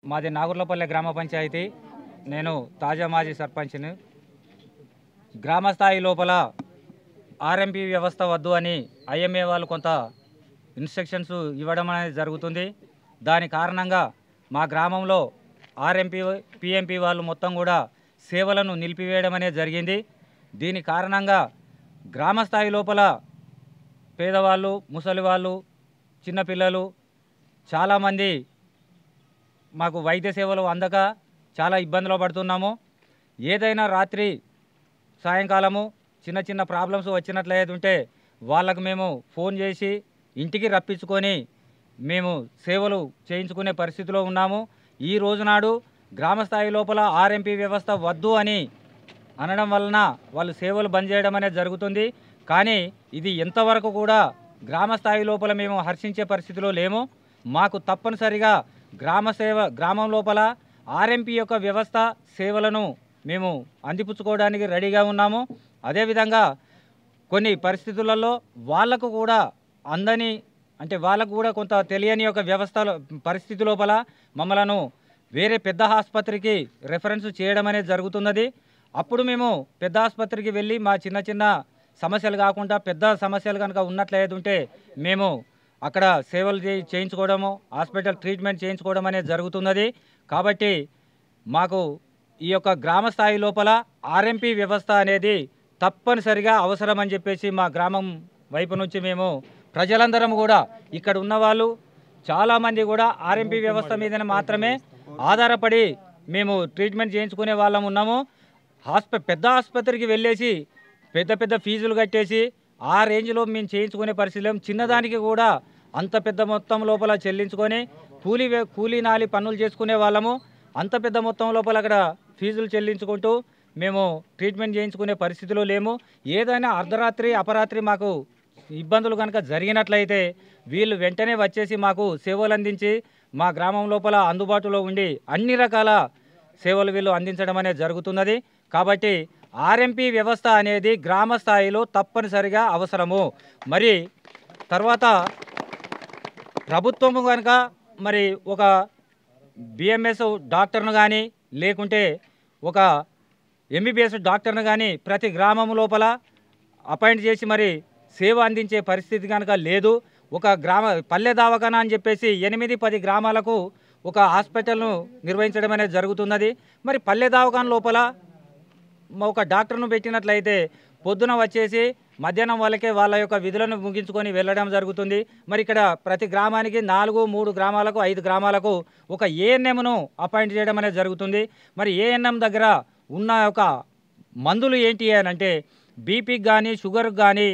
మాది నాగుర్లపల్లె గ్రామ పంచాయతీ. నేను తాజా మాజీ సర్పంచ్ని. గ్రామ స్థాయి లోపల ఆర్ఎంపీ వ్యవస్థ వద్దు అని ఐఎంఏ వాళ్ళు కొంత ఇన్స్ట్రక్షన్స్ ఇవ్వడం అనేది జరుగుతుంది. దాని కారణంగా మా గ్రామంలో ఆర్ఎంపీ పిఎంపీ వాళ్ళు మొత్తం కూడా సేవలను నిలిపివేయడం అనేది జరిగింది. దీని కారణంగా గ్రామ స్థాయి లోపల పేదవాళ్ళు, ముసలి వాళ్ళు, చిన్నపిల్లలు చాలామంది మాకు వైద్య సేవలు అందక చాలా ఇబ్బందులు పడుతున్నాము. ఏదైనా రాత్రి సాయంకాలము చిన్న చిన్న ప్రాబ్లమ్స్ వచ్చినట్లయితే వాళ్ళకు మేము ఫోన్ చేసి ఇంటికి రప్పించుకొని మేము సేవలు చేయించుకునే పరిస్థితిలో ఉన్నాము. ఈ రోజునాడు గ్రామ స్థాయి లోపల ఆర్ఎంపీ వ్యవస్థ వద్దు అని అనడం వలన వాళ్ళు సేవలు బంద్ చేయడం అనేది జరుగుతుంది. కానీ ఇది ఎంతవరకు కూడా గ్రామ స్థాయి లోపల మేము హర్షించే పరిస్థితిలో లేము. మాకు తప్పనిసరిగా గ్రామం లోపల ఆర్ఎంపీ యొక్క వ్యవస్థ సేవలను మేము అందిపుచ్చుకోవడానికి రెడీగా ఉన్నాము. అదేవిధంగా కొన్ని పరిస్థితులలో వాళ్ళకు కూడా అందని అంటే వాళ్ళకు కూడా కొంత తెలియని ఒక వ్యవస్థ పరిస్థితి లోపల మమ్మలను వేరే పెద్ద ఆసుపత్రికి రెఫరెన్స్ చేయడం అనేది జరుగుతున్నది. అప్పుడు మేము పెద్ద ఆసుపత్రికి వెళ్ళి మా చిన్న చిన్న సమస్యలు కాకుండా పెద్ద సమస్యలు కనుక ఉన్నట్లయితే మేము అక్కడ సేవలు చేయించుకోవడము, హాస్పిటల్ ట్రీట్మెంట్ చేయించుకోవడం అనేది జరుగుతున్నది. కాబట్టి మాకు ఈ యొక్క గ్రామ స్థాయి లోపల ఆర్ఎంపీ వ్యవస్థ అనేది తప్పనిసరిగా అవసరం అని చెప్పేసి మా గ్రామం వైపు నుంచి మేము ప్రజలందరం కూడా ఇక్కడ ఉన్నవాళ్ళు చాలామంది కూడా ఆర్ఎంపీ వ్యవస్థ మీదనే మాత్రమే ఆధారపడి మేము ట్రీట్మెంట్ చేయించుకునే వాళ్ళం ఉన్నాము. పెద్ద ఆసుపత్రికి వెళ్ళేసి పెద్ద ఫీజులు కట్టేసి ఆ రేంజ్లో మేము చేయించుకునే పరిస్థితి లేము. చిన్నదానికి కూడా అంత పెద్ద మొత్తం లోపల చెల్లించుకొని కూలీ నాలి పనులు చేసుకునే వాళ్ళము. అంత పెద్ద మొత్తం లోపల అక్కడ ఫీజులు చెల్లించుకుంటూ మేము ట్రీట్మెంట్ చేయించుకునే పరిస్థితిలో లేము. ఏదైనా అర్ధరాత్రి అపరాత్రి మాకు ఇబ్బందులు కనుక జరిగినట్లయితే వీళ్ళు వెంటనే వచ్చేసి మాకు సేవలు అందించి మా గ్రామం లోపల అందుబాటులో ఉండి అన్ని రకాల సేవలు వీళ్ళు అందించడం అనేది జరుగుతున్నది. కాబట్టి ఆర్ఎంపీ వ్యవస్థ అనేది గ్రామ స్థాయిలో తప్పనిసరిగా అవసరము. మరి తర్వాత ప్రభుత్వము కనుక మరి ఒక బిఎంఎస్ డాక్టర్ను కానీ లేకుంటే ఒక ఎంబీబీఎస్ డాక్టర్ను కానీ ప్రతి గ్రామం లోపల అపాయింట్ చేసి మరి సేవ అందించే పరిస్థితి కనుక లేదు. ఒక పల్లె దవాఖానా అని చెప్పేసి 8-10 గ్రామాలకు ఒక హాస్పిటల్ను నిర్వహించడం అనేది జరుగుతున్నది. మరి పల్లె దవాఖానా లోపల ఒక డాక్టర్ను పెట్టినట్లయితే పొద్దున వచ్చేసి మధ్యాహ్నం వాళ్ళ యొక్క విధులను ముగించుకొని వెళ్ళడం జరుగుతుంది. మరి ఇక్కడ ప్రతి గ్రామానికి 3 గ్రామాలకు 5 గ్రామాలకు ఒక ఏఎన్ఎంను అపాయింట్ చేయడం అనేది జరుగుతుంది. మరి ఏఎన్ఎం దగ్గర ఉన్న ఒక మందులు ఏంటి అని అంటే బీపీకి కానీ షుగర్కి కానీ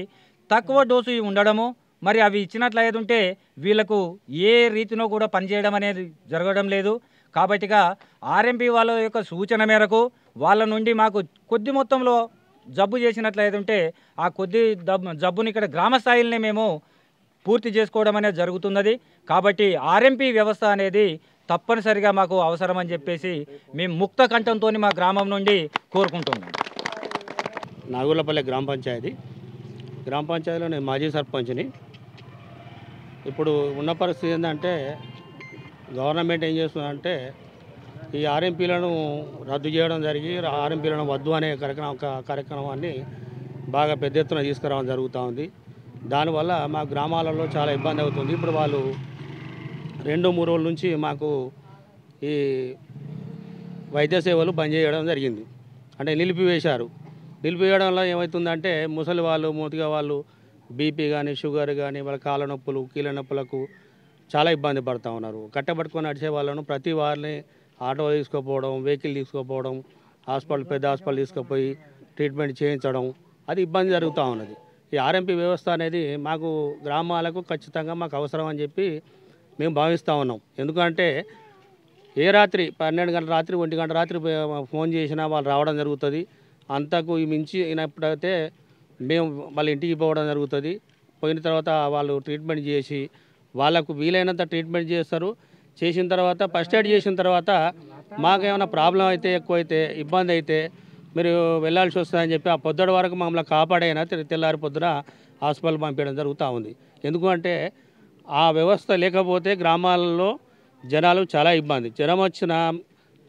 తక్కువ డోసు ఉండడము. మరి అవి ఇచ్చినట్లయితే వీళ్ళకు ఏ రీతిలో కూడా పనిచేయడం అనేది జరగడం లేదు. కాబట్టిగా ఆర్ఎంపీ వాళ్ళ యొక్క సూచన మేరకు వాళ్ళ నుండి మాకు కొద్ది మొత్తంలో జబ్బు చేసినట్లయితే ఆ కొద్ది జబ్బుని ఇక్కడ గ్రామ స్థాయిలోనే మేము పూర్తి చేసుకోవడం అనేది జరుగుతున్నది. కాబట్టి ఆర్ఎంపీ వ్యవస్థ అనేది తప్పనిసరిగా మాకు అవసరం అని చెప్పేసి మేము ముక్త కంఠంతో మా గ్రామం నుండి కోరుకుంటున్నాం. నాగుర్లపల్లె గ్రామ పంచాయతీలో నేను మాజీ సర్పంచ్ని. ఇప్పుడు ఉన్న పరిస్థితి ఏంటంటే గవర్నమెంట్ ఏం చేస్తుందంటే ఈ ఆర్ఎంపీలను రద్దు చేయడం జరిగి ఆర్ఎంపీలను వద్దు అనే కార్యక్రమాన్ని బాగా పెద్ద ఎత్తున తీసుకురావడం జరుగుతూ ఉంది. దానివల్ల మా గ్రామాలలో చాలా ఇబ్బంది అవుతుంది. ఇప్పుడు వాళ్ళు 2-3 రోజుల నుంచి మాకు ఈ వైద్య సేవలు బంద్ చేయడం జరిగింది. అంటే నిలిపివేశారు. నిలిపివేయడం వల్ల ఏమవుతుందంటే ముసలి వాళ్ళు, మూతిగా వాళ్ళు బీపీ కానీ షుగర్ కానీ వాళ్ళ కాళ్ళ నొప్పులు, కీళ్ళ నొప్పులకు చాలా ఇబ్బంది పడుతూ ఉన్నారు. కట్టబట్టుకొని నడిచే వాళ్ళను ప్రతి వారిని ఆటో తీసుకుపోవడం, వెహికల్ తీసుకుపోవడం, పెద్ద హాస్పిటల్ తీసుకుపోయి ట్రీట్మెంట్ చేయించడం, అది ఇబ్బంది జరుగుతూ ఉన్నది. ఈ ఆర్ఎంపీ వ్యవస్థ అనేది మాకు గ్రామాలకు ఖచ్చితంగా మాకు అవసరం అని చెప్పి మేము భావిస్తూ ఉన్నాం. ఎందుకంటే ఏ రాత్రి 12 గంటల రాత్రి 1 గంట రాత్రి ఫోన్ చేసినా వాళ్ళు రావడం జరుగుతుంది. అంతకు మించి అయినప్పుడైతే మేము వాళ్ళ ఇంటికి పోవడం జరుగుతుంది. పోయిన తర్వాత వాళ్ళు ట్రీట్మెంట్ చేసి వాళ్ళకు వీలైనంత ట్రీట్మెంట్ చేస్తారు. చేసిన తర్వాత ఫస్ట్ ఎయిడ్ చేసిన తర్వాత మాకేమైనా ప్రాబ్లం అయితే ఎక్కువైతే ఇబ్బంది అయితే మీరు వెళ్ళాల్సి వస్తుందని చెప్పి ఆ పొద్దుటి వరకు మమ్మల్ని కాపాడైనా తెల్లారి పొద్దున హాస్పిటల్ పంపించడం జరుగుతూ ఉంది. ఎందుకంటే ఆ వ్యవస్థ లేకపోతే గ్రామాలలో జనాలు చాలా ఇబ్బంది. జ్వరం వచ్చినా,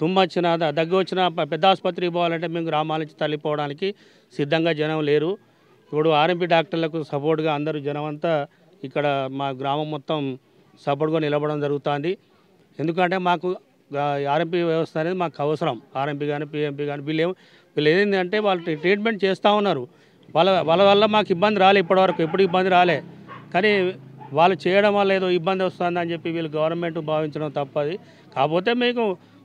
తుమ్ము వచ్చినా, దగ్గు వచ్చినా పెద్ద ఆసుపత్రికి పోవాలంటే మేము గ్రామాల నుంచి తరలిపోవడానికి సిద్ధంగా జనం లేరు. ఇప్పుడు ఆర్ఎంపీ డాక్టర్లకు సపోర్ట్గా అందరూ జనం అంతా ఇక్కడ మా గ్రామం మొత్తం సపోర్ట్గా నిలబడడం జరుగుతుంది. ఎందుకంటే మాకు ఆర్ఎంపీ వ్యవస్థ అనేది మాకు అవసరం. ఆర్ఎంపీ కానీ పిఎంపీ కానీ వీళ్ళు ఏంటంటే వాళ్ళు ట్రీట్మెంట్ చేస్తూ ఉన్నారు. వాళ్ళ వల్ల మాకు ఇబ్బంది రాలే, ఇప్పటివరకు ఎప్పుడు ఇబ్బంది రాలే. కానీ వాళ్ళు చేయడం వల్ల ఏదో ఇబ్బంది వస్తుందని చెప్పి వీళ్ళు గవర్నమెంట్ భావించడం తప్పది. కాకపోతే మీకు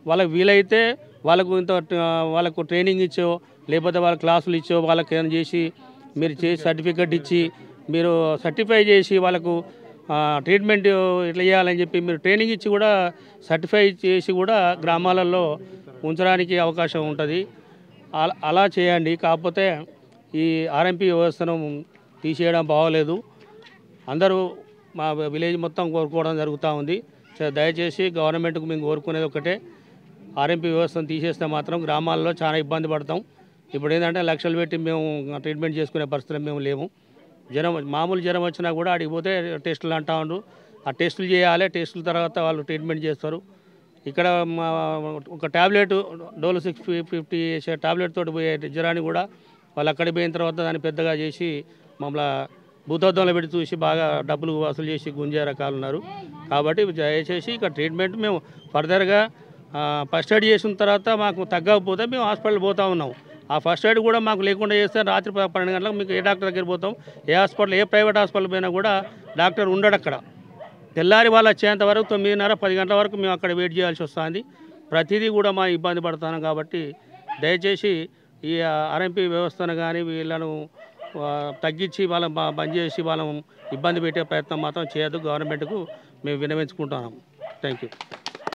వాళ్ళకి వీలైతే వాళ్ళకు ట్రైనింగ్ ఇచ్చో, లేకపోతే వాళ్ళ క్లాసులు ఇచ్చో, వాళ్ళకి ఏమైనా చేసి మీరు చేసి సర్టిఫికెట్ ఇచ్చి మీరు సర్టిఫై చేసి వాళ్ళకు ట్రీట్మెంట్ ఇట్లా చేయాలని చెప్పి మీరు ట్రైనింగ్ ఇచ్చి కూడా సర్టిఫై చేసి కూడా గ్రామాలలో ఉంచడానికి అవకాశం ఉంటుంది. అలా చేయండి. కాకపోతే ఈ ఆర్ఎంపీ వ్యవస్థను తీసేయడం బాగోలేదు. అందరూ మా విలేజ్ మొత్తం కోరుకోవడం జరుగుతూ ఉంది. దయచేసి గవర్నమెంట్కు మేము కోరుకునేది ఒకటే, ఆర్ఎంపీ వ్యవస్థను తీసేస్తే మాత్రం గ్రామాల్లో చాలా ఇబ్బంది పడతాం. ఇప్పుడు ఏంటంటే లక్షలు పెట్టి మేము ట్రీట్మెంట్ చేసుకునే పరిస్థితులు మేము లేము. మామూలు జ్వరం వచ్చినా కూడా అడిగి పోతే టెస్టులు అంటా ఉండు. ఆ టెస్టులు చేయాలి, టెస్టుల తర్వాత వాళ్ళు ట్రీట్మెంట్ చేస్తారు. ఇక్కడ ఒక ట్యాబ్లెట్ డోలో 650 వేసే ట్యాబ్లెట్ తోటి పోయే జ్వరాన్ని కూడా వాళ్ళు అక్కడికి పోయిన తర్వాత దాన్ని పెద్దగా చేసి మమ్మల్ని భూతద్దంలో పెట్టి చూసి బాగా డబ్బులు వసూలు చేసి గుంజే రకాలు ఉన్నారు. కాబట్టి దయచేసి ఇక్కడ ట్రీట్మెంట్ మేము ఫర్దర్గా ఫస్ట్ ఎయిడ్ చేసిన తర్వాత మాకు తగ్గకపోతే మేము హాస్పిటల్ పోతూ ఉన్నాం. ఆ ఫస్ట్ ఎయిడ్ కూడా మాకు లేకుండా చేస్తే రాత్రి 12 గంటలకు మీకు ఏ డాక్టర్ దగ్గర పోతాం, ఏ హాస్పిటల్ ఏ ప్రైవేట్ హాస్పిటల్ పోయినా కూడా డాక్టర్ ఉండడు అక్కడ. తెల్లారి వాళ్ళు వచ్చేంత వరకు 9:30 10 గంటల వరకు మేము అక్కడ వెయిట్ చేయాల్సి వస్తుంది. ప్రతిదీ కూడా మా ఇబ్బంది పడుతున్నాం. కాబట్టి దయచేసి ఈ ఆర్ఎంపీ వ్యవస్థను కానీ వీళ్ళను తగ్గించి వాళ్ళని బంద్ చేసి వాళ్ళని ఇబ్బంది పెట్టే ప్రయత్నం మాత్రం చేయొద్దు. గవర్నమెంట్కు మేము విన్నవించుకుంటున్నాం. Thank you.